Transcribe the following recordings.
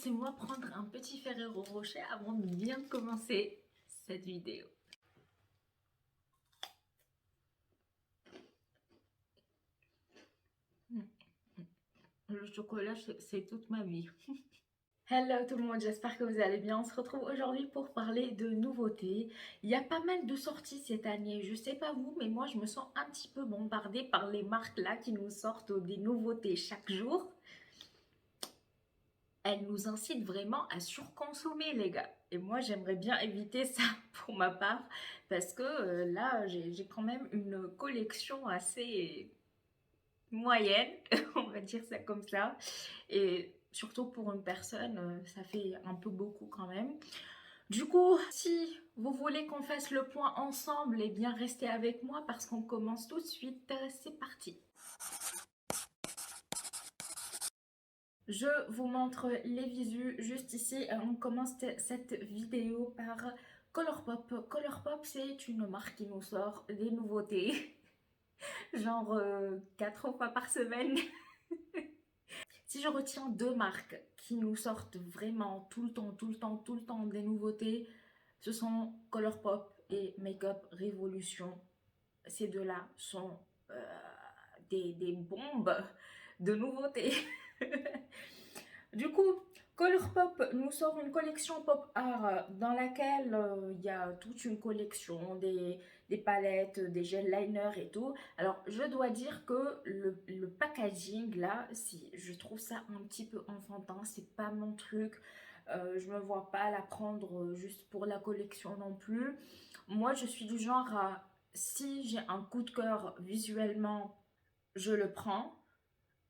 laissez-moi prendre un petit Ferrero Rocher avant de bien commencer cette vidéo. Le chocolat, c'est toute ma vie. Hello tout le monde, j'espère que vous allez bien. On se retrouve aujourd'hui pour parler de nouveautés. Il y a pas mal de sorties cette année. Je sais pas vous, mais moi je me sens un petit peu bombardée par les marques là qui nous sortent des nouveautés chaque jour. Elles nous incitent vraiment à surconsommer les gars. Et moi j'aimerais bien éviter ça pour ma part parce que là j'ai quand même une collection assez moyenne, on va dire ça comme ça. Et surtout pour une personne, ça fait un peu beaucoup quand même. Du coup, si vous voulez qu'on fasse le point ensemble, eh bien restez avec moi parce qu'on commence tout de suite. C'est parti. Je vous montre les visus juste ici. On commence cette vidéo par Colourpop. Colourpop, c'est une marque qui nous sort des nouveautés, genre 4 fois par semaine. Si je retiens deux marques qui nous sortent vraiment tout le temps des nouveautés, ce sont Colourpop et Makeup Revolution. Ces deux-là sont des bombes de nouveautés. Du coup, Colourpop nous sort une collection pop art dans laquelle il y a toute une collection, des palettes, des gel liners et tout. Alors, je dois dire que le packaging là, si je trouve ça un petit peu enfantin, c'est pas mon truc. Je me vois pas la prendre juste pour la collection non plus. Moi, je suis du genre à, si j'ai un coup de cœur visuellement, je le prends.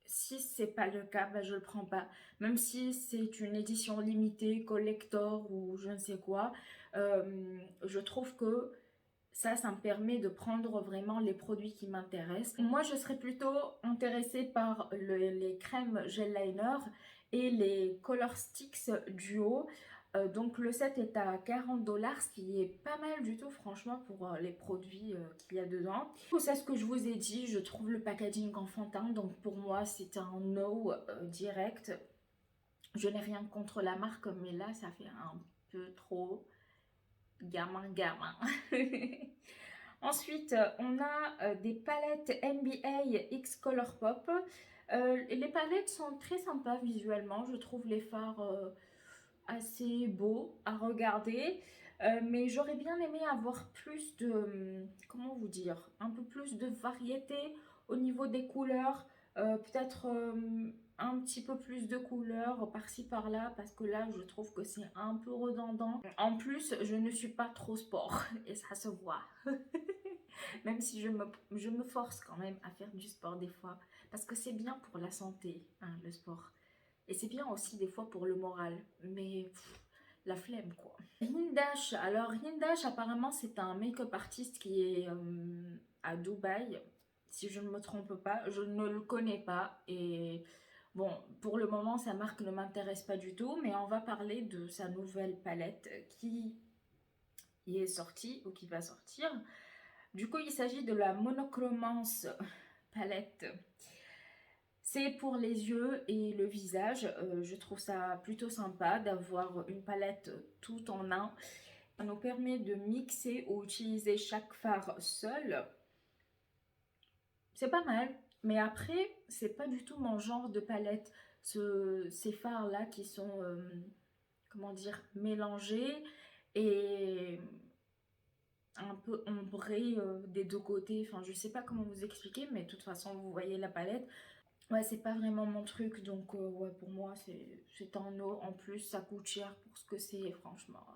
Si c'est pas le cas, bah, je le prends pas. Même si c'est une édition limitée, collector ou je ne sais quoi, je trouve que ça me permet de prendre vraiment les produits qui m'intéressent. Moi, je serais plutôt intéressée par les crèmes gel liner et les color sticks duo. Donc le set est à 40 $, ce qui est pas mal du tout franchement pour les produits qu'il y a dedans. C'est ce que je vous ai dit, je trouve le packaging enfantin, donc pour moi c'est un no direct. Je n'ai rien contre la marque, mais là ça fait un peu trop gamin. Ensuite, on a des palettes NBA X Colourpop. Les palettes sont très sympas visuellement, je trouve les fards assez beau à regarder, mais j'aurais bien aimé avoir plus de, comment vous dire, un peu plus de variété au niveau des couleurs, peut-être un petit peu plus de couleurs par-ci par-là, parce que là je trouve que c'est un peu redondant. En plus, je ne suis pas trop sport et ça se voit. Même si je me force quand même à faire du sport des fois, parce que c'est bien pour la santé, hein, le sport. Et c'est bien aussi des fois pour le moral, mais la flemme quoi. Hindash, alors Hindash apparemment c'est un make-up artiste qui est à Dubaï, si je ne me trompe pas, je ne le connais pas et bon pour le moment sa marque ne m'intéresse pas du tout, mais on va parler de sa nouvelle palette qui est sortie ou qui va sortir. Du coup il s'agit de la Monochromance palette. C'est pour les yeux et le visage. Je trouve ça plutôt sympa d'avoir une palette tout en un. Ça nous permet de mixer ou utiliser chaque fard seul. C'est pas mal. Mais après, c'est pas du tout mon genre de palette. Ces fards là qui sont, comment dire, mélangés et un peu ombrés des deux côtés. Enfin, je sais pas comment vous expliquer, mais de toute façon, vous voyez la palette. Ouais, c'est pas vraiment mon truc, donc ouais, pour moi, c'est un no. En plus, ça coûte cher pour ce que c'est, franchement.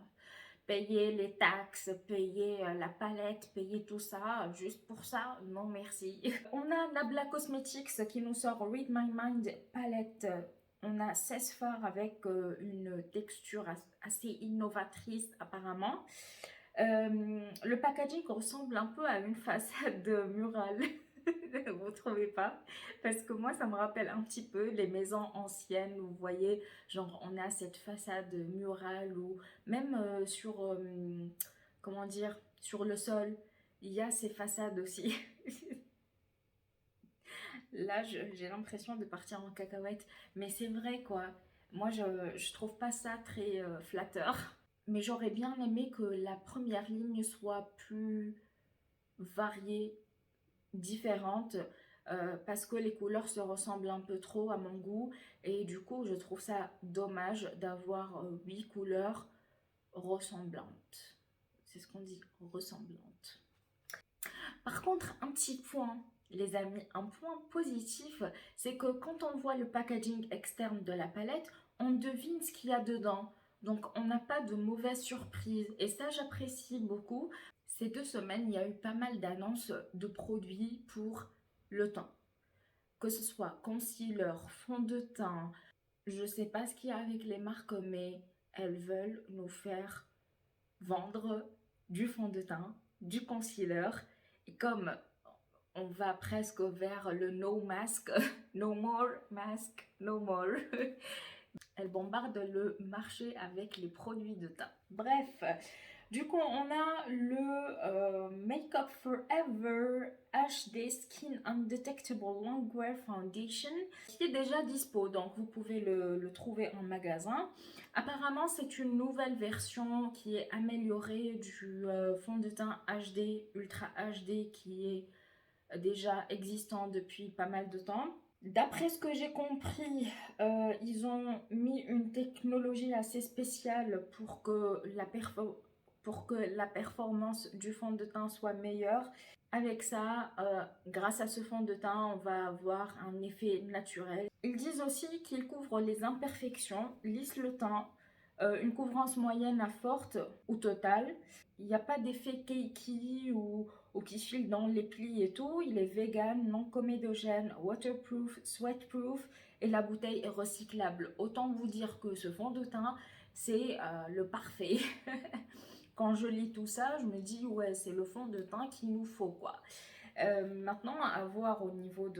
Payer les taxes, payer la palette, payer tout ça, juste pour ça, non merci. On a Nabla Cosmetics qui nous sort Read My Mind palette. On a 16 fards avec une texture assez innovatrice apparemment. Le packaging ressemble un peu à une façade murale. Vous trouvez pas? Parce que moi ça me rappelle un petit peu les maisons anciennes où vous voyez genre on a cette façade murale ou même sur comment dire, sur le sol il y a ces façades aussi. Là j'ai l'impression de partir en cacahuète, mais c'est vrai quoi. Moi, je trouve pas ça très flatteur. Mais j'aurais bien aimé que la première ligne soit plus variée, différente, parce que les couleurs se ressemblent un peu trop à mon goût. Et du coup, je trouve ça dommage d'avoir 8 couleurs ressemblantes. C'est ce qu'on dit, ressemblantes. Par contre, un petit point, les amis, un point positif, c'est que quand on voit le packaging externe de la palette, on devine ce qu'il y a dedans. Donc, on n'a pas de mauvaise surprise. Et ça, j'apprécie beaucoup. Ces 2 semaines, il y a eu pas mal d'annonces de produits pour le teint. Que ce soit concealer, fond de teint, je ne sais pas ce qu'il y a avec les marques, mais elles veulent nous faire vendre du fond de teint, du concealer. Et comme on va presque vers le no mask, no more mask, no more, elle bombarde le marché avec les produits de teint. Bref, du coup, on a le Make Up Forever HD Skin Undetectable Longwear Foundation qui est déjà dispo, donc vous pouvez le trouver en magasin. Apparemment, c'est une nouvelle version qui est améliorée du fond de teint HD, Ultra HD qui est déjà existant depuis pas mal de temps. D'après ce que j'ai compris, ils ont mis une technologie assez spéciale pour que la performance du fond de teint soit meilleure. Avec ça, grâce à ce fond de teint, on va avoir un effet naturel. Ils disent aussi qu'ils couvrent les imperfections, lissent le teint, une couvrance moyenne à forte ou totale. Il n'y a pas d'effet cakey ou qui file dans les plis et tout. Il est vegan, non comédogène, waterproof, sweatproof et la bouteille est recyclable. Autant vous dire que ce fond de teint, c'est le parfait. Quand je lis tout ça, je me dis ouais, c'est le fond de teint qu'il nous faut quoi. Maintenant, à voir au niveau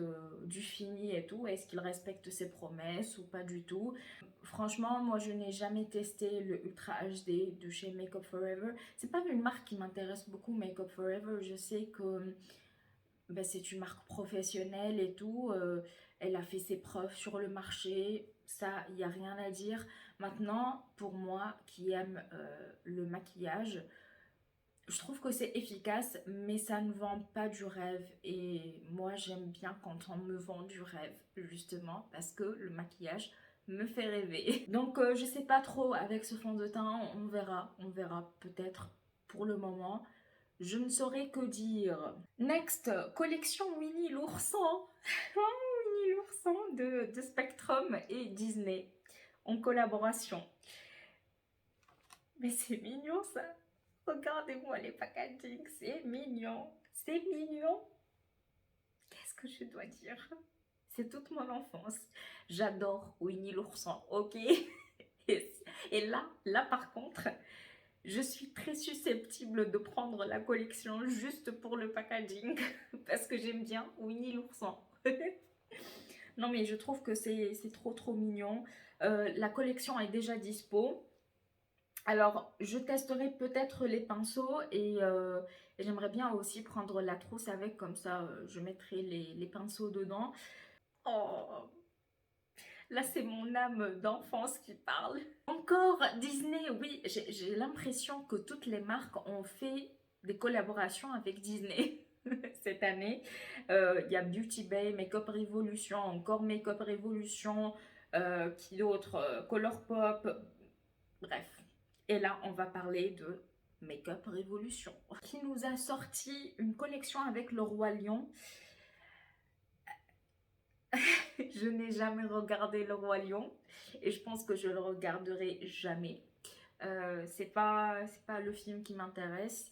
du fini et tout, est-ce qu'il respecte ses promesses ou pas du tout. Franchement, moi je n'ai jamais testé le Ultra HD de chez Make Up Forever. C'est pas une marque qui m'intéresse beaucoup, Make Up Forever. Je sais que ben, c'est une marque professionnelle et tout. Elle a fait ses preuves sur le marché. Ça, il n'y a rien à dire. Maintenant, pour moi qui aime le maquillage, je trouve que c'est efficace, mais ça ne vend pas du rêve. Et moi, j'aime bien quand on me vend du rêve, justement, parce que le maquillage me fait rêver. Donc, je sais pas trop avec ce fond de teint, on verra peut-être pour le moment. Je ne saurais que dire. Next, collection Winnie l'ourson. Winnie l'ourson de Spectrum et Disney en collaboration. Mais c'est mignon ça. Regardez-moi les packaging, c'est mignon. C'est mignon. Qu'est-ce que je dois dire? C'est toute mon enfance. J'adore Winnie l'ourson, ok? Et là par contre, je suis très susceptible de prendre la collection juste pour le packaging parce que j'aime bien Winnie l'ourson. Non mais je trouve que c'est trop mignon. La collection est déjà dispo. Alors, je testerai peut-être les pinceaux et j'aimerais bien aussi prendre la trousse avec, comme ça je mettrai les pinceaux dedans. Oh, là c'est mon âme d'enfance qui parle. Encore Disney, oui, j'ai l'impression que toutes les marques ont fait des collaborations avec Disney cette année. Il y a Beauty Bay, Makeup Revolution, encore Makeup Revolution, qui d'autre, Colourpop, bref. Et là, on va parler de Makeup Revolution, qui nous a sorti une collection avec le Roi Lion. Je n'ai jamais regardé le Roi Lion et je pense que je le regarderai jamais. C'est pas le film qui m'intéresse.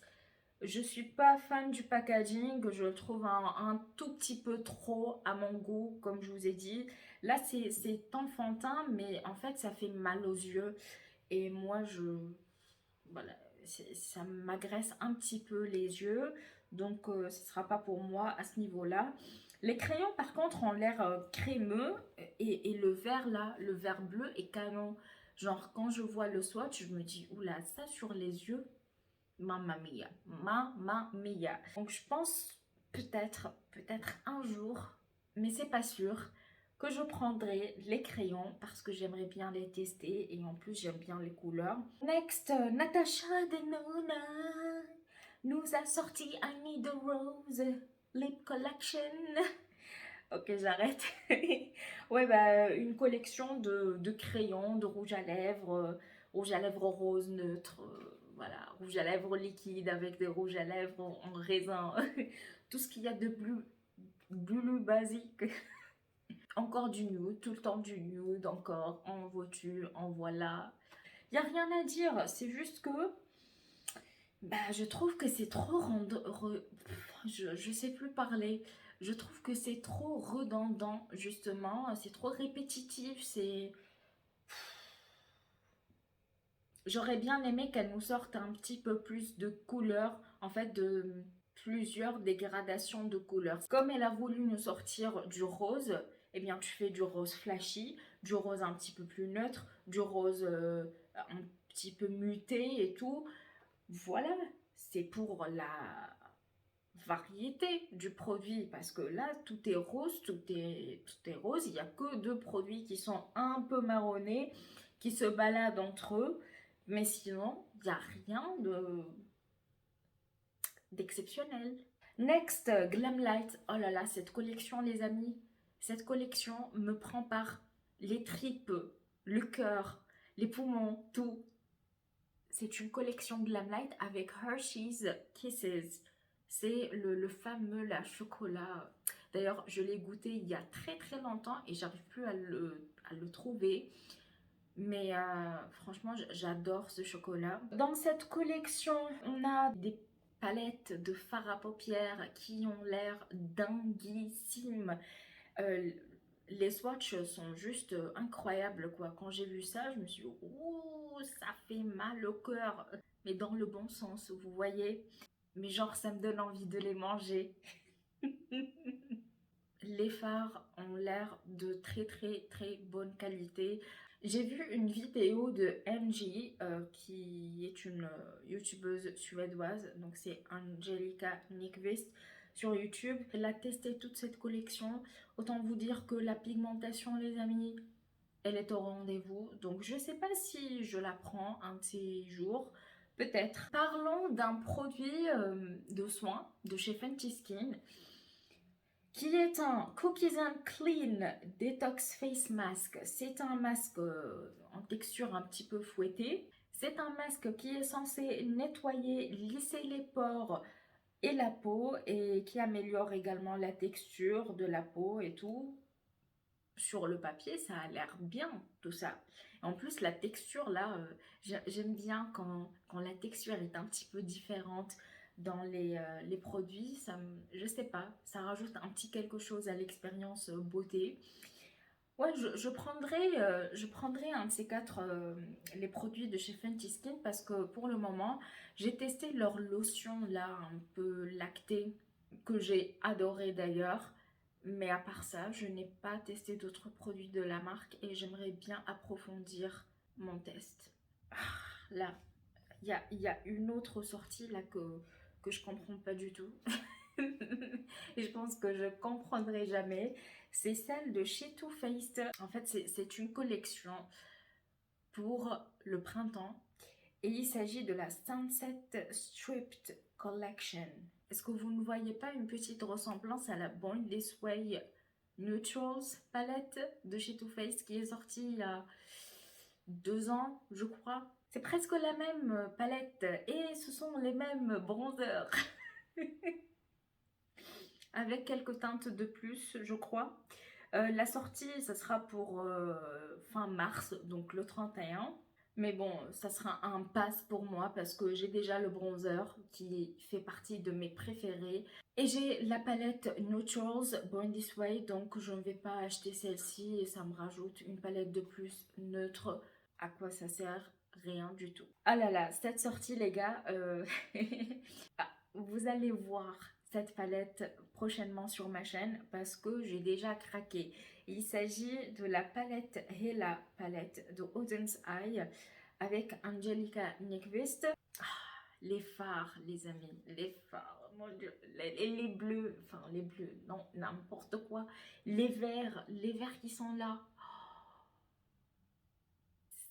Je suis pas fan du packaging, je le trouve un tout petit peu trop à mon goût, comme je vous ai dit. Là, c'est enfantin, mais en fait, ça fait mal aux yeux. Et moi, voilà, ça m'agresse un petit peu les yeux. Donc, ce ne sera pas pour moi à ce niveau-là. Les crayons, par contre, ont l'air crémeux. Et le vert, là, le vert bleu est canon. Genre, quand je vois le swatch, je me dis, oula, ça sur les yeux, mamma mia, mamma mia. Donc, je pense peut-être un jour, mais c'est pas sûr, que je prendrai les crayons parce que j'aimerais bien les tester et en plus j'aime bien les couleurs. Next, Natasha Denona nous a sorti I Need a Rose Lip Collection. Ok, j'arrête. Ouais, bah, une collection de crayons, de rouge à lèvres rose neutre, voilà, rouge à lèvres liquide avec des rouges à lèvres en raisin, tout ce qu'il y a de plus basique. Encore du nude, tout le temps du nude, encore, en veux-tu, en voilà. Il n'y a rien à dire, c'est juste que bah, je trouve que c'est trop je sais plus parler. Je trouve que c'est trop redondant, justement. C'est trop répétitif. J'aurais bien aimé qu'elle nous sorte un petit peu plus de couleurs, en fait, de plusieurs dégradations de couleurs. Comme elle a voulu nous sortir du rose, eh bien, tu fais du rose flashy, du rose un petit peu plus neutre, du rose un petit peu muté et tout. Voilà, c'est pour la variété du produit parce que là tout est rose, tout est rose, il n'y a que deux produits qui sont un peu marronnés, qui se baladent entre eux, mais sinon il n'y a rien d'exceptionnel. Next, Glamlight, oh là là, cette collection les amis, cette collection me prend par les tripes, le cœur, les poumons, tout. C'est une collection Glamlight avec Hershey's Kisses. C'est le fameux la chocolat. D'ailleurs, je l'ai goûté il y a très très longtemps et j'arrive plus à le trouver. Mais franchement, j'adore ce chocolat. Dans cette collection, on a des palettes de fard à paupières qui ont l'air dinguissimes. Euh, les swatchs sont juste incroyables quoi. Quand j'ai vu ça, je me suis dit, ouh, ça fait mal au cœur. Mais dans le bon sens, vous voyez. Mais genre, ça me donne envie de les manger. Les fards ont l'air de très très très bonne qualité. J'ai vu une vidéo de Angie, qui est une youtubeuse suédoise, donc c'est Angelica Nyqvist sur YouTube. Elle a testé toute cette collection. Autant vous dire que la pigmentation, les amis, elle est au rendez-vous. Donc je sais pas si je la prends un de ces jours. Peut-être. Parlons d'un produit de soins de chez Fenty Skin qui est un Cookies and Clean Detox Face Mask. C'est un masque en texture un petit peu fouettée. C'est un masque qui est censé nettoyer, lisser les pores et la peau et qui améliore également la texture de la peau et tout. Sur le papier, ça a l'air bien tout ça. En plus, la texture là, j'aime bien quand la texture est un petit peu différente dans les produits. Je sais pas, ça rajoute un petit quelque chose à l'expérience beauté. Ouais, je prendrai un de ces quatre les produits de chez Fenty Skin parce que pour le moment, j'ai testé leur lotion là un peu lactée que j'ai adoré d'ailleurs. Mais à part ça, je n'ai pas testé d'autres produits de la marque et j'aimerais bien approfondir mon test. Ah, là, il y a une autre sortie là que je comprends pas du tout. Et je pense que je comprendrai jamais. C'est celle de chez Too Faced. En fait, c'est une collection pour le printemps. Et il s'agit de la Sunset Stripped Collection. Est-ce que vous ne voyez pas une petite ressemblance à la Born This Way Neutrals palette de chez Too Faced qui est sortie il y a 2 ans, je crois. C'est presque la même palette et ce sont les mêmes bronzers. Avec quelques teintes de plus, je crois. La sortie, ça sera pour fin mars, donc le 31. Mais bon, ça sera un pass pour moi parce que j'ai déjà le bronzer qui fait partie de mes préférés. Et j'ai la palette Neutrals Born This Way, donc je ne vais pas acheter celle-ci et ça me rajoute une palette de plus neutre. À quoi ça sert? Rien du tout. Ah là là, cette sortie les gars, ah, vous allez voir cette palette prochainement sur ma chaîne parce que j'ai déjà craqué. Il s'agit de la palette Hela palette de Oden's Eye avec Angelica Nyqvist. les fards, les amis, les fards, mon Dieu, les bleus, enfin les bleus, non, n'importe quoi, les verts qui sont là,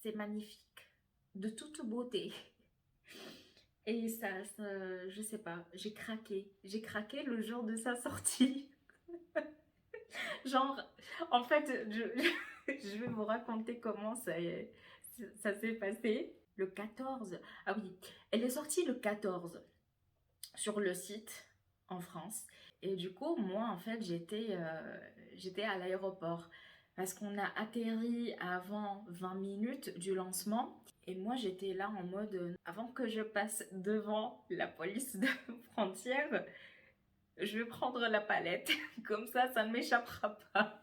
c'est magnifique, de toute beauté. Et je sais pas, j'ai craqué le jour de sa sortie. Genre, en fait, je vais vous raconter comment ça s'est passé. Le 14, ah oui, elle est sortie le 14 sur le site en France. Et du coup, moi, en fait, j'étais à l'aéroport parce qu'on a atterri avant 20 minutes du lancement. Et moi, j'étais là en mode, avant que je passe devant la police de frontière, je vais prendre la palette. Comme ça ne m'échappera pas.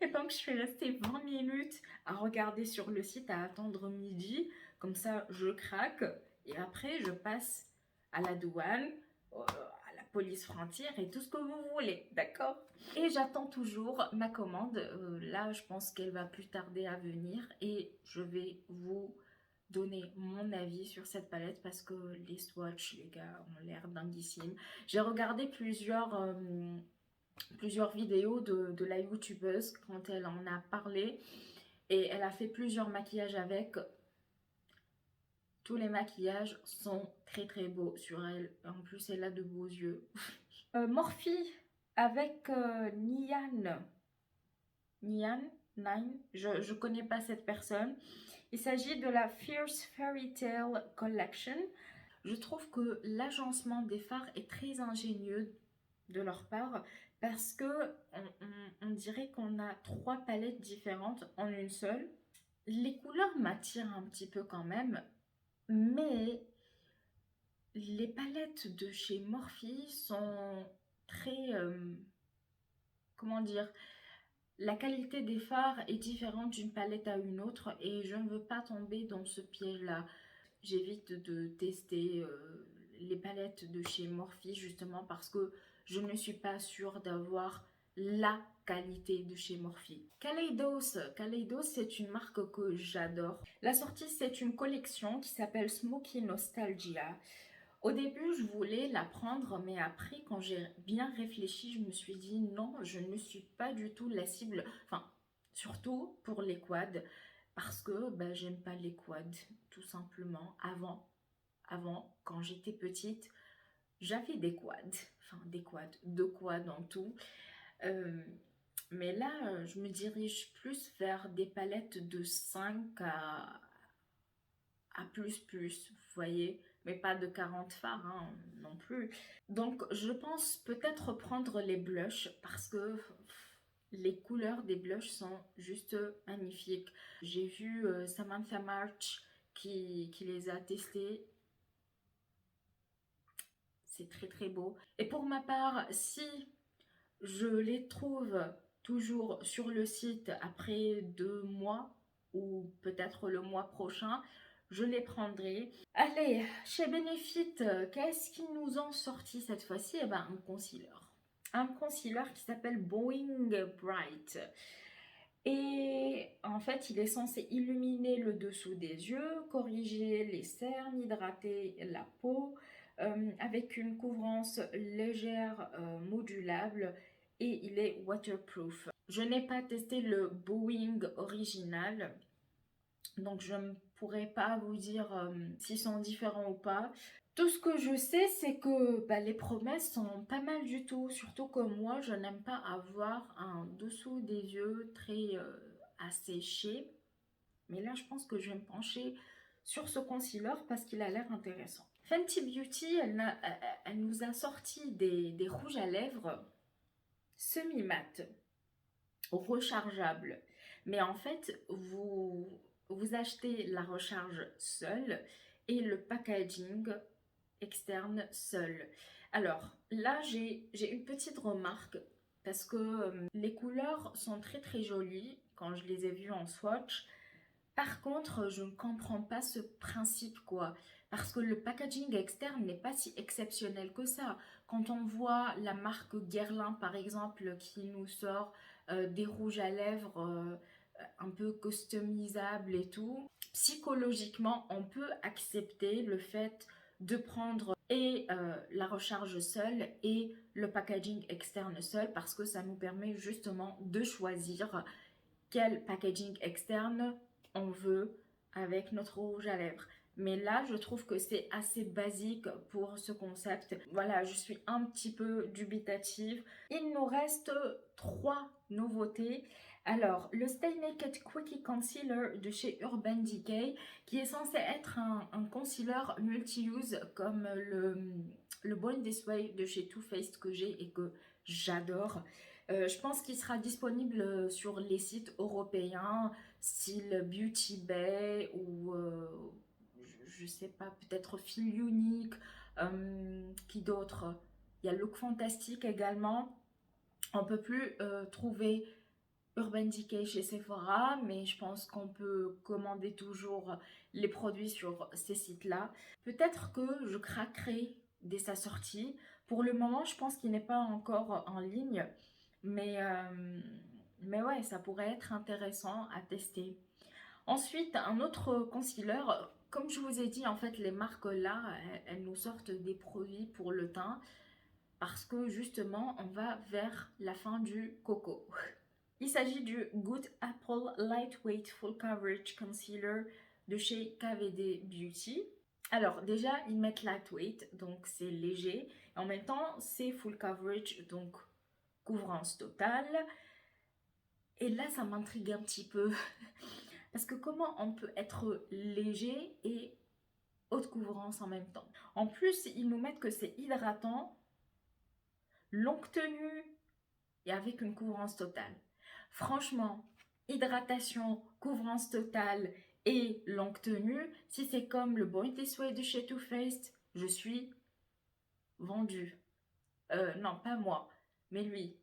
Et donc, je suis restée 20 minutes à regarder sur le site, à attendre midi. Comme ça, je craque. Et après, je passe à la douane, à la police frontière et tout ce que vous voulez. D'accord? Et j'attends toujours ma commande. Là, je pense qu'elle va plus tarder à venir. Et je vais vous donner mon avis sur cette palette parce que les swatchs, les gars, ont l'air dinguissimes. J'ai regardé plusieurs vidéos de la youtubeuse quand elle en a parlé et elle a fait plusieurs maquillages avec. Tous les maquillages sont très très beaux sur elle. En plus, elle a de beaux yeux. Morphe avec Nian. Nian, Nine, je connais pas cette personne. Il s'agit de la Fierce Fairy Tale Collection. Je trouve que l'agencement des fards est très ingénieux de leur part parce que on dirait qu'on a 3 palettes différentes en une seule. Les couleurs m'attirent un petit peu quand même, mais les palettes de chez Morphe sont très... comment dire? La qualité des fards est différente d'une palette à une autre et je ne veux pas tomber dans ce piège-là. J'évite de tester les palettes de chez Morphe justement parce que je ne suis pas sûre d'avoir la qualité de chez Morphe. Kaleidos, c'est une marque que j'adore. La sortie, c'est une collection qui s'appelle Smoky Nostalgia. Au début, je voulais la prendre, mais après, quand j'ai bien réfléchi, je me suis dit non, je ne suis pas du tout la cible. Enfin, surtout pour les quads, parce que ben, j'aime pas les quads, tout simplement. Avant, quand j'étais petite, j'avais des quads, enfin des quads, 2 quads en tout. Mais là, je me dirige plus vers des palettes de 5 à plus, vous voyez, mais pas de 40 fards hein, non plus. Donc, je pense peut-être prendre les blushs parce que les couleurs des blushs sont juste magnifiques. J'ai vu Samantha March qui les a testés. C'est très très beau. Et pour ma part, si je les trouve toujours sur le site après 2 mois ou peut-être le mois prochain, je les prendrai. Allez, chez Benefit, qu'est-ce qu'ils nous ont sorti cette fois-ci? Eh ben, un concealer. Un concealer qui s'appelle Boing Bright. Et en fait, il est censé illuminer le dessous des yeux, corriger les cernes, hydrater la peau, avec une couvrance légère, modulable, et il est waterproof. Je n'ai pas testé le Boing original, donc je ne pourrais pas vous dire s'ils sont différents ou pas. Tout ce que je sais, c'est que bah, les promesses sont pas mal du tout. Surtout que moi, je n'aime pas avoir un dessous des yeux très asséché. Mais là, je pense que je vais me pencher sur ce concealer parce qu'il a l'air intéressant. Fenty Beauty, elle nous a sorti des rouges à lèvres semi-mat, rechargeables. Mais en fait, vous achetez la recharge seule et le packaging externe seul. Alors là, j'ai une petite remarque parce que les couleurs sont très très jolies quand je les ai vues en swatch. Par contre, je ne comprends pas ce principe quoi. Parce que le packaging externe n'est pas si exceptionnel que ça. Quand on voit la marque Guerlain par exemple qui nous sort des rouges à lèvres un peu customisables et tout, psychologiquement on peut accepter le fait de prendre et la recharge seule et le packaging externe seul, parce que ça nous permet justement de choisir quel packaging externe on veut avec notre rouge à lèvres. Mais là, je trouve que c'est assez basique pour ce concept. Voilà, je suis un petit peu dubitative. Il nous reste 3 nouveautés. Alors, le Stay Naked Quickie Concealer de chez Urban Decay, qui est censé être un concealer multi-use comme le Born This Way de chez Too Faced que j'ai et que j'adore. Je pense qu'il sera disponible sur les sites européens, style Beauty Bay ou je sais pas, peut-être Feel Unique, qui d'autre? Il y a Look Fantastic également. On peut plus trouver Urban Decay chez Sephora, mais je pense qu'on peut commander toujours les produits sur ces sites-là. Peut-être que je craquerai dès sa sortie. Pour le moment, je pense qu'il n'est pas encore en ligne, mais, euh, mais ouais, ça pourrait être intéressant à tester. Ensuite, un autre concealer, comme je vous ai dit, en fait, les marques là, elles nous sortent des produits pour le teint parce que justement, on va vers la fin du coco. Il s'agit du Good Apple Lightweight Full Coverage Concealer de chez KVD Beauty. Alors déjà, ils mettent lightweight, donc c'est léger. En même temps, c'est full coverage, donc couvrance totale. Et là, ça m'intrigue un petit peu. Parce que comment on peut être léger et haute couvrance en même temps? En plus, ils nous mettent que c'est hydratant, longue tenue et avec une couvrance totale. Franchement, hydratation, couvrance totale et longue tenue, si c'est comme le Born This Way de chez Too Faced, je suis vendue. Non, pas moi, mais lui.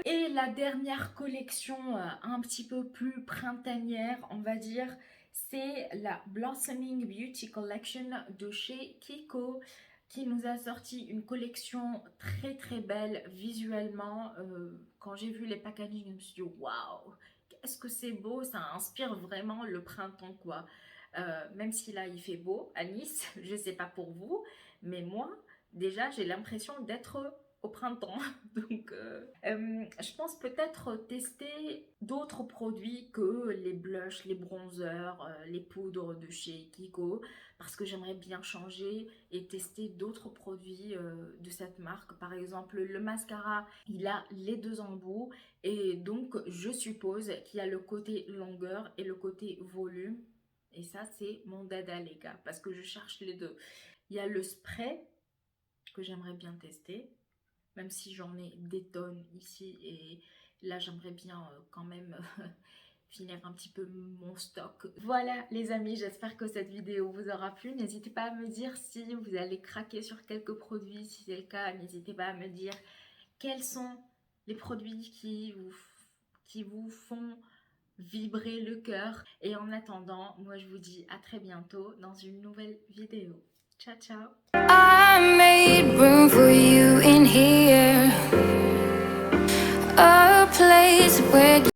Et la dernière collection, un petit peu plus printanière, on va dire, c'est la Blossoming Beauty Collection de chez Kiko, qui nous a sorti une collection très très belle visuellement. Quand j'ai vu les packaging, je me suis dit waouh, qu'est-ce que c'est beau, ça inspire vraiment le printemps quoi. Même si là il fait beau à Nice, je sais pas pour vous, mais moi déjà j'ai l'impression d'être au printemps. Donc, je pense peut-être tester d'autres produits que les blushs, les bronzers, les poudres de chez Kiko, parce que j'aimerais bien changer et tester d'autres produits de cette marque. Par exemple, le mascara, il a les deux embouts et donc je suppose qu'il y a le côté longueur et le côté volume. Et ça, c'est mon dada, les gars, parce que je cherche les deux. Il y a le spray que j'aimerais bien tester, même si j'en ai des tonnes ici et là j'aimerais bien quand même finir un petit peu mon stock. Voilà les amis, j'espère que cette vidéo vous aura plu. N'hésitez pas à me dire si vous allez craquer sur quelques produits. Si c'est le cas, n'hésitez pas à me dire quels sont les produits qui vous font vibrer le cœur. Et en attendant, moi je vous dis à très bientôt dans une nouvelle vidéo. Ciao ciao.